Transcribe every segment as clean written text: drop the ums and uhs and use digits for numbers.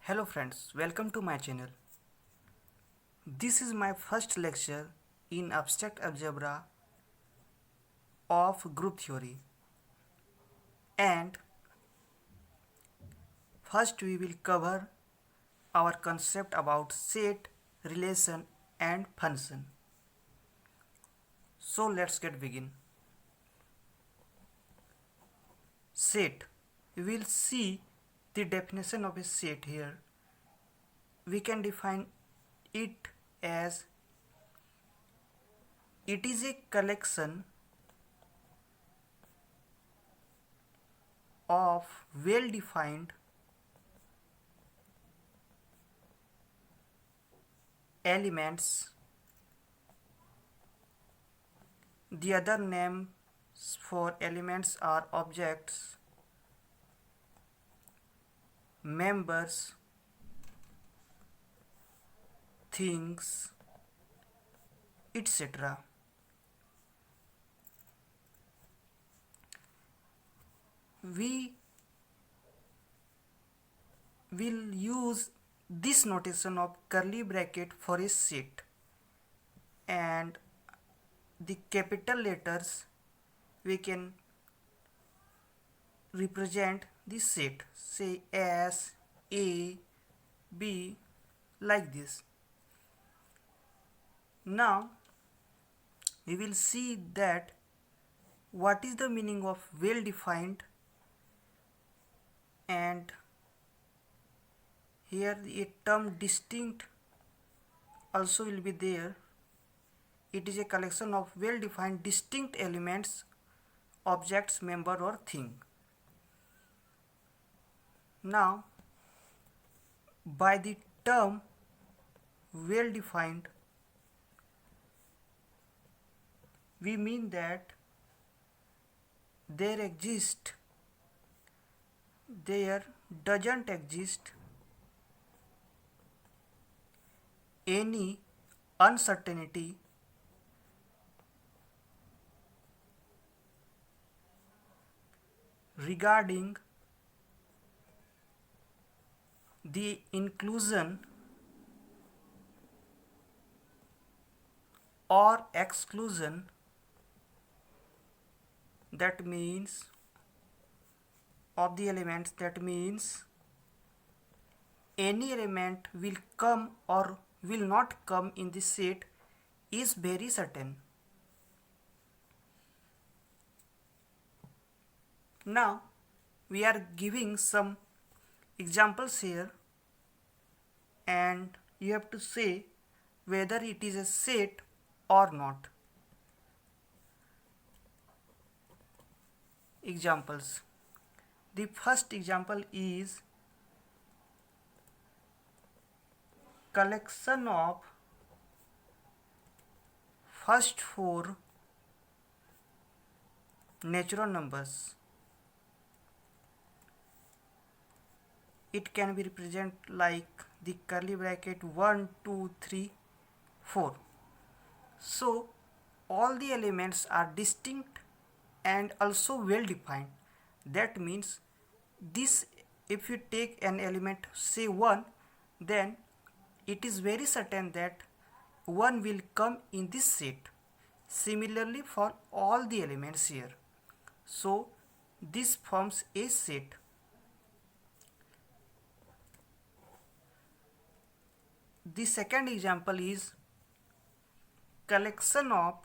Hello friends, welcome to my channel. This is my first lecture in abstract algebra of group theory. And first we will cover our concept about set, relation and function. So let's get begin. Set. We will see the definition of a set here. We can define it as it is a collection of well-defined elements. The other names for elements are objects, members, things, etc. We will use this notation of curly bracket for a set, and the capital letters we can represent the set, say S, A, B, like this. Now we will see that what is the meaning of well defined, and here a term distinct also will be there. It is a collection of well defined distinct elements, objects, member or thing. Now by the term well defined we mean that there doesn't exist any uncertainty regarding the inclusion or exclusion. That means of the elements, that means any element will come or will not come in the set is very certain. Now we are giving some examples here, and you have to say whether it is a set or not. Examples. The first example is collection of first four natural numbers. It can be represented like the curly bracket 1, 2, 3, 4. So all the elements are distinct and also well defined. That means this, if you take an element say 1, then it is very certain that 1 will come in this set. Similarly for all the elements here. So this forms a set. The second example is collection of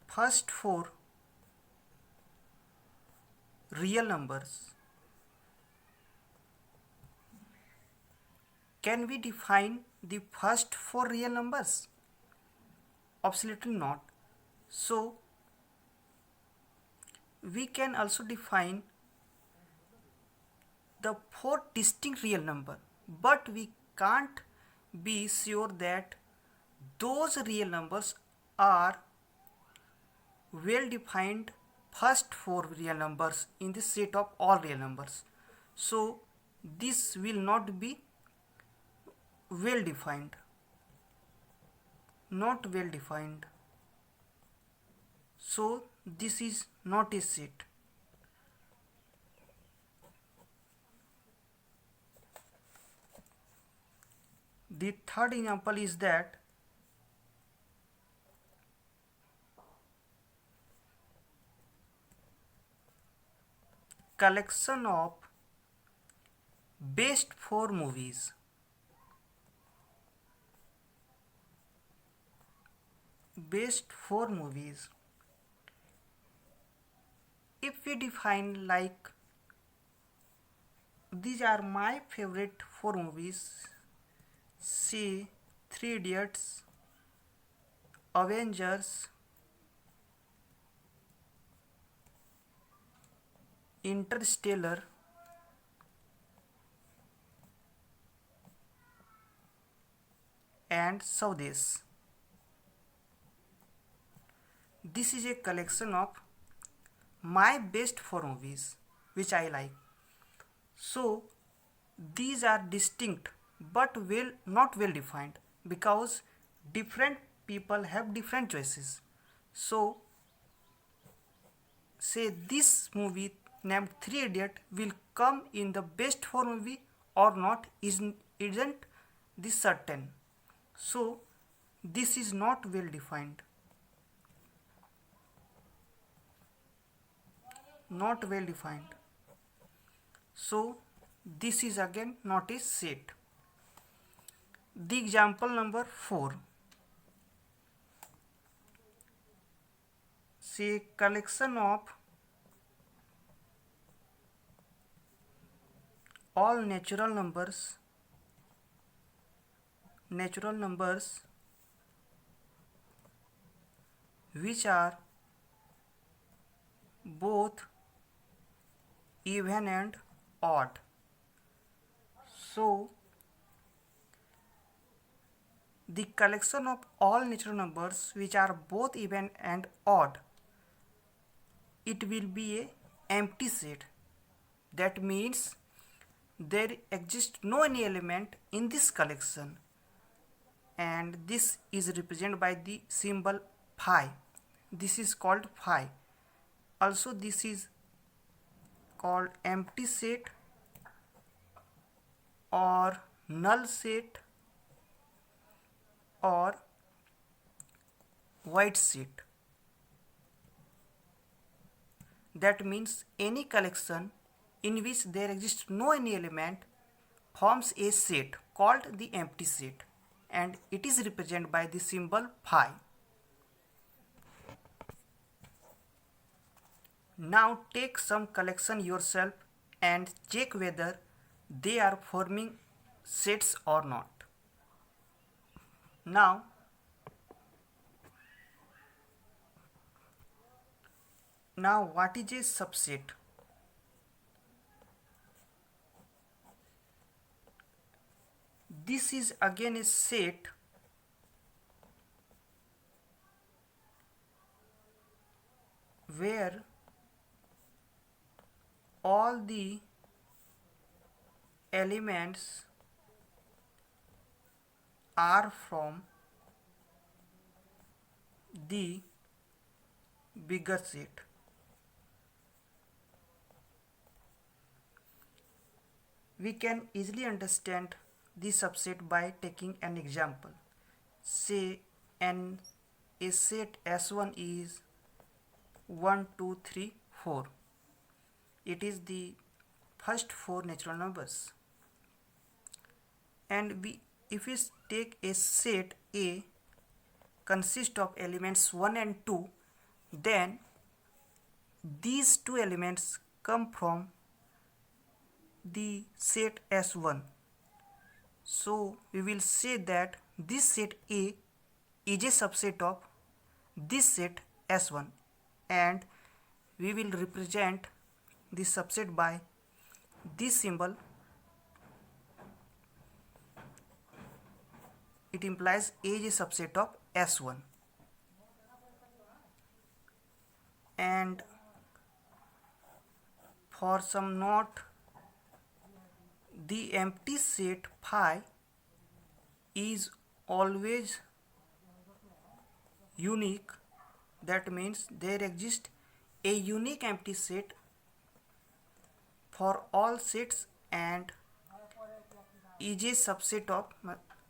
first four real numbers. Can we define the first four real numbers? Absolutely not. So we can also define the four distinct real number, but we can't be sure that those real numbers are well defined first four real numbers in the set of all real numbers. So this will not be well defined, not well defined. So this is not a set. The third example is that collection of best four movies. Best four movies. If we define like these are my favorite four movies, say Three Idiots, Avengers, Interstellar, and Swades. This is a collection of my best four movies which I like. So these are distinct but not well defined because different people have different choices. So say this movie named Three Idiot will come in the best four movie or not isn't this certain. So this is not well defined. Not well defined. So this is again not a set. The example number 4. Say collection of all natural numbers which are both even and odd. So the collection of all natural numbers which are both even and odd, it will be a empty set. That means there exists no any element in this collection, and this is represented by the symbol phi. This is called phi. Also this is called empty set or null set or void set. That means any collection in which there exists no any element forms a set called the empty set, and it is represented by the symbol phi. Now take some collection yourself and check whether they are forming sets or not. Now what is a subset? This is again a set where all the elements are from the bigger set. We can easily understand this subset by taking an example. Say a set S1 is 1, 2, 3, 4. It is the first four natural numbers. And if we take a set A consists of elements 1 and 2, then these two elements come from the set S1. So we will say that this set A is a subset of this set S1, and we will represent this subset by this symbol. It implies A is a subset of S1. And for some note, the empty set phi is always unique. That means there exists a unique empty set for all sets and is a subset of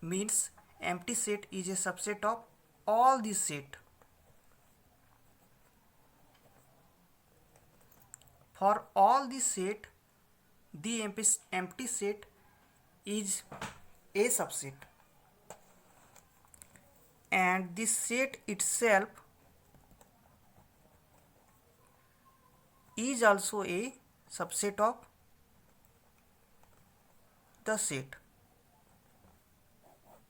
means empty set is a subset of all the set. For all the set, the empty set is a subset, and this set itself is also a subset of the set.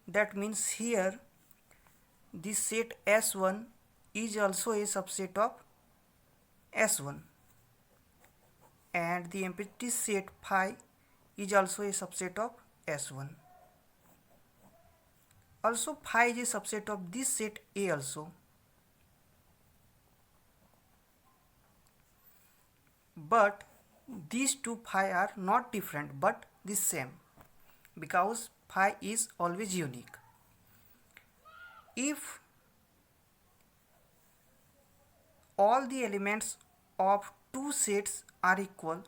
That means here this set S1 is also a subset of S1, and the empty set phi is also a subset of S1. Also phi is a subset of this set A also. But these two phi are not different but the same, because phi is always unique. If all the elements of two sets are equal,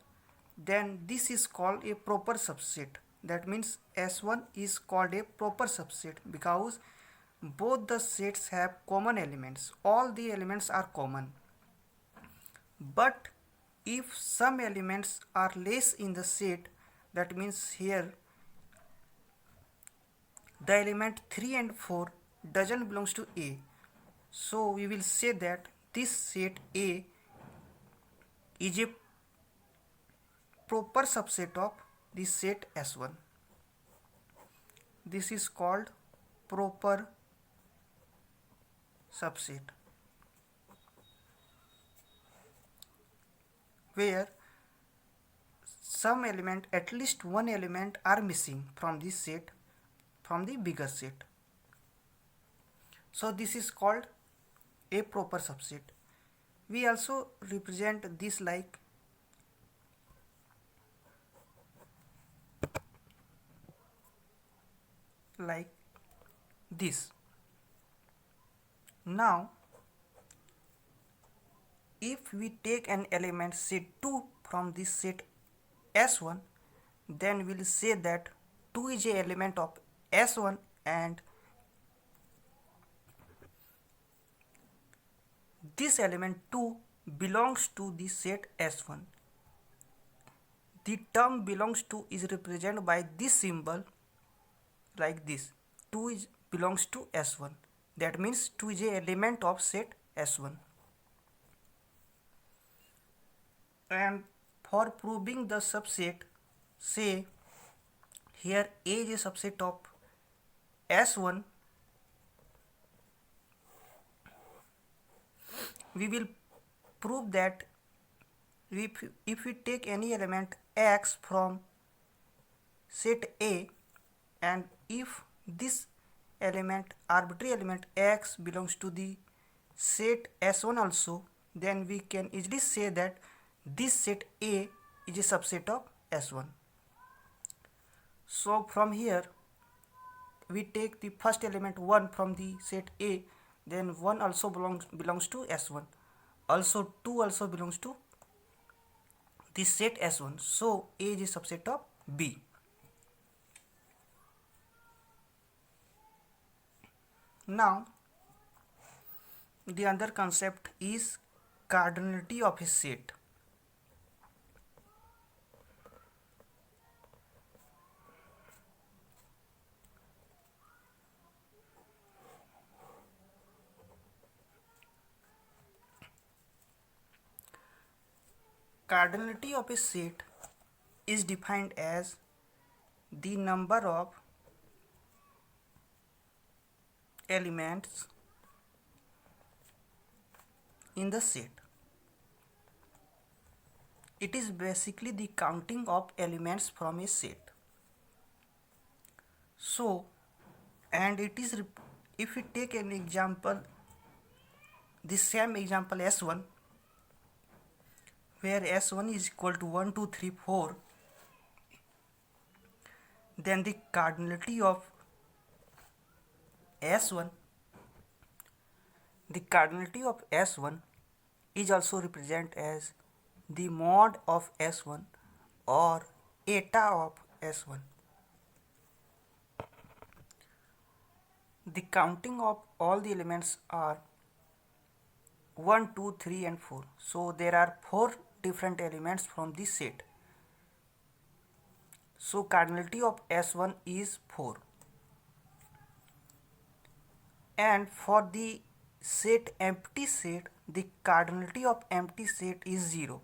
then this is called a proper subset. That means S1 is called a proper subset because both the sets have common elements. All the elements are common. But if some elements are less in the set, that means here the element 3 and 4 doesn't belongs to A. So we will say that this set A is a proper subset of the set S1. This is called proper subset, where some element, at least one element, are missing from this set, from the bigger set. So this is called a proper subset. We also represent this like this. Now if we take an element set 2 from this set S1, then we will say that 2 is an element of S1 and this element 2 belongs to the set S1. The term belongs to is represented by this symbol like this. 2 belongs to S1. That means 2 is an element of set S1. And for proving the subset, say here A is a subset of S1, we will prove that if we take any element X from set A, and if this element, arbitrary element X, belongs to the set S1 also, then we can easily say that this set A is a subset of S1. So from here we take the first element 1 from the set A, then 1 also belongs to S1. Also 2 also belongs to this set S1. So A is a subset of B. Now the other concept is cardinality of a set. Cardinality of a set is defined as the number of elements in the set. It is basically the counting of elements from a set. So, and it is, if we take an example, the same example S1, where S1 is equal to 1, 2, 3, 4, then the cardinality of S1, is also represented as the mod of S1 or eta of S1. the counting of all the elements are 1, 2, 3 and 4. So there are 4 different elements from this set. So cardinality of S1 is 4. And for the set empty set, the cardinality of empty set is 0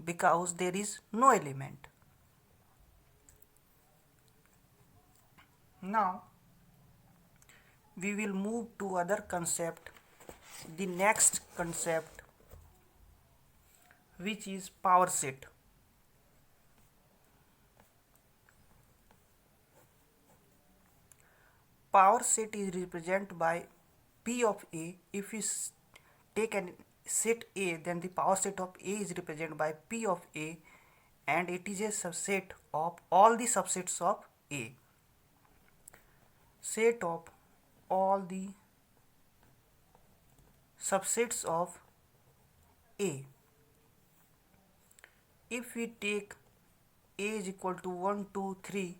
because there is no element. Now we will move to other concept, the next concept, which is power set. Power set is represented by P of A. If we take a set A, then the power set of A is represented by P of A, and it is a subset of all the subsets of A. Set of all the subsets of A. If we take A is equal to 1, 2, 3,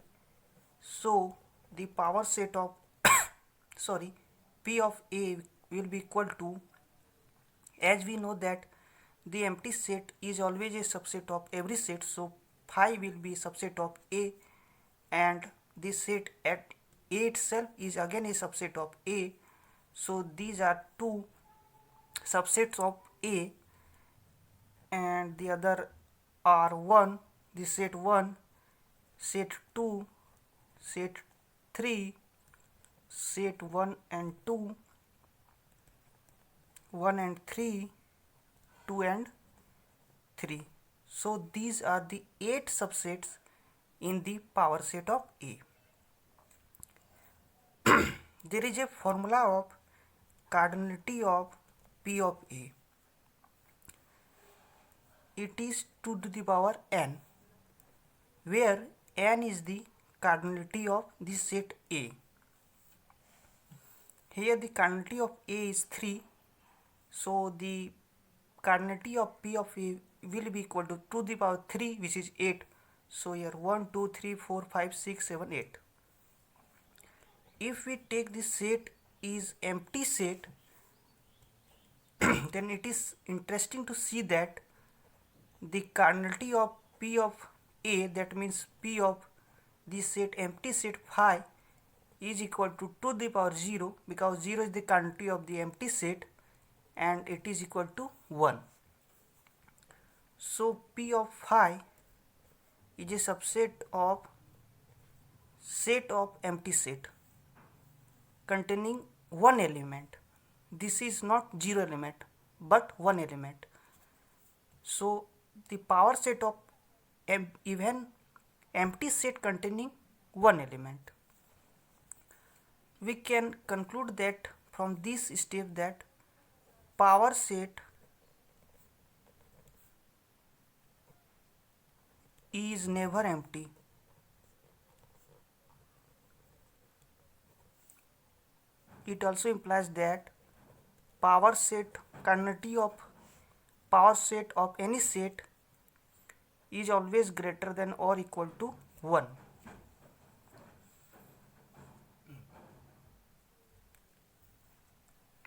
so the power set of P of A will be equal to, as we know that the empty set is always a subset of every set, so phi will be subset of A, and the set at A itself is again a subset of A. So these are two subsets of A, and the other are 1, the set 1, set 2, set 3, set 1 and 2, 1 and 3, 2 and 3. So these are the 8 subsets in the power set of A. There is a formula of cardinality of P of A. It is 2 to the power n, where n is the cardinality of the set A. Here the cardinality of A is 3, so the cardinality of P of A will be equal to 2 to the power 3, which is 8. So here 1, 2, 3, 4, 5, 6, 7, 8. If we take the set is empty set, then it is interesting to see that the cardinality of P of A, that means P of the set empty set phi, is equal to 2 to the power 0, because 0 is the cardinality of the empty set and it is equal to 1. So P of phi is a subset of set of empty set containing one element. This is not 0 element but 1 element. So the power set of even empty set containing one element. We can conclude that from this step that power set is never empty. It also implies that power set cardinality of power set of any set is always greater than or equal to 1.